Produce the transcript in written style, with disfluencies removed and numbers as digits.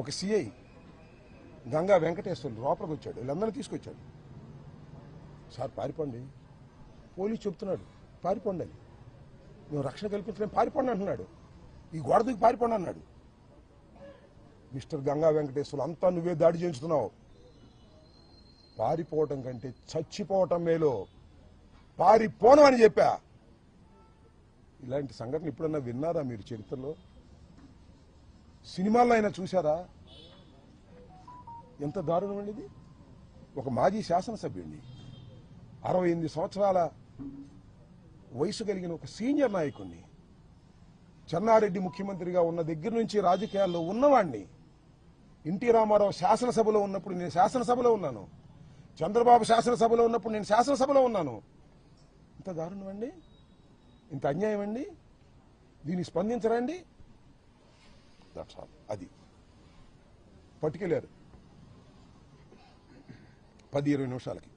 ఒక సిఐ గంగా వెంకటేశ్వర్లు లోపలికి వచ్చాడు, వీళ్ళందరినీ తీసుకొచ్చాడు. సార్ పారిపోండి, పోలీసు చెప్తున్నాడు పారిపోండి అని. మేము రక్షణ కల్పించలేం, పారిపోండి అంటున్నాడు. ఈ గోడ దూకి పారిపోండి అన్నాడు. మిస్టర్ గంగా వెంకటేశ్వర్లు, అంతా నువ్వే దాడి చేయించుతున్నావు, పారిపోవటం కంటే చచ్చిపోవటం మేలో, పారిపోను అని చెప్పా. ఇలాంటి సంఘటన ఎప్పుడన్నా విన్నారా మీరు చరిత్రలో? సినిమాల్లో అయినా చూసారా? ఎంత దారుణం అండి ఇది. ఒక మాజీ శాసనసభ్యుడిని, 68 సంవత్సరాల వయసు కలిగిన ఒక సీనియర్ నాయకుడిని, చెన్నారెడ్డి ముఖ్యమంత్రిగా ఉన్న దగ్గర నుంచి రాజకీయాల్లో ఉన్నవాడిని, ఎన్టీ రామారావు శాసనసభలో ఉన్నప్పుడు నేను శాసనసభలో ఉన్నాను, చంద్రబాబు శాసనసభలో ఉన్నప్పుడు నేను శాసనసభలో ఉన్నాను. ఇంత దారుణం అండి, ఇంత అన్యాయం అండి, దీన్ని స్పందించరండి. అది పట్టుకెళ్ళారు 10-20 నిమిషాలకి.